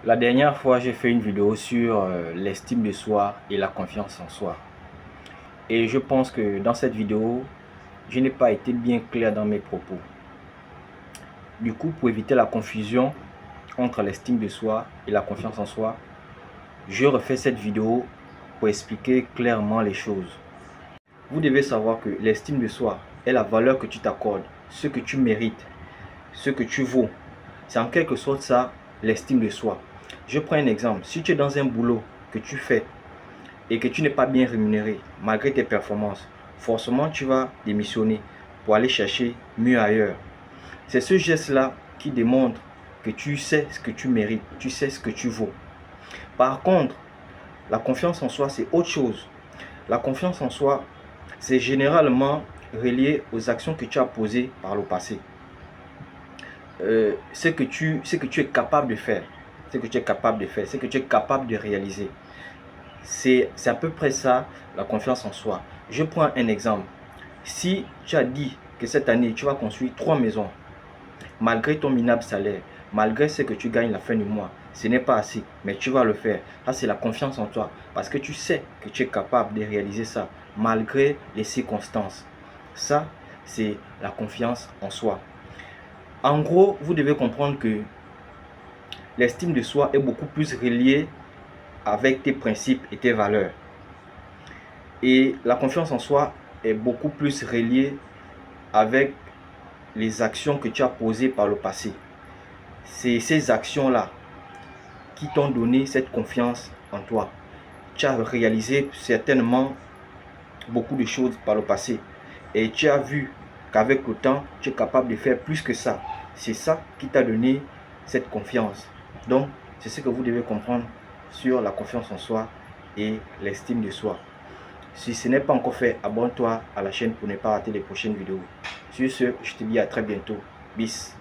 La dernière fois, j'ai fait une vidéo sur l'estime de soi et la confiance en soi. Et je pense que dans cette vidéo, je n'ai pas été bien clair dans mes propos. Du coup, pour éviter la confusion entre l'estime de soi et la confiance en soi, je refais cette vidéo pour expliquer clairement les choses. Vous devez savoir que l'estime de soi est la valeur que tu t'accordes, ce que tu mérites, ce que tu vaux. C'est en quelque sorte ça, l'estime de soi. Je prends un exemple. Si tu es dans un boulot que tu fais et que tu n'es pas bien rémunéré, malgré tes performances, forcément tu vas démissionner pour aller chercher mieux ailleurs. C'est ce geste-là qui démontre que tu sais ce que tu mérites, tu sais ce que tu vaux. Par contre, la confiance en soi, c'est autre chose. La confiance en soi, c'est généralement relié aux actions que tu as posées par le passé. Ce que tu es capable de faire, ce que tu es capable de faire, ce que tu es capable de réaliser. C'est à peu près ça, la confiance en soi. Je prends un exemple. Si tu as dit que cette année, tu vas construire 3 maisons, malgré ton minable salaire, malgré ce que tu gagnes la fin du mois, ce n'est pas assez, mais tu vas le faire. Ça, c'est la confiance en toi, parce que tu sais que tu es capable de réaliser ça, malgré les circonstances. Ça, c'est la confiance en soi. En gros, vous devez comprendre que l'estime de soi est beaucoup plus reliée avec tes principes et tes valeurs. Et la confiance en soi est beaucoup plus reliée avec les actions que tu as posées par le passé. C'est ces actions-là qui t'ont donné cette confiance en toi. Tu as réalisé certainement beaucoup de choses par le passé. Et tu as vu qu'avec le temps, tu es capable de faire plus que ça. C'est ça qui t'a donné cette confiance. Donc, c'est ce que vous devez comprendre sur la confiance en soi et l'estime de soi. Si ce n'est pas encore fait, abonne-toi à la chaîne pour ne pas rater les prochaines vidéos. Sur ce, je te dis à très bientôt. Bis.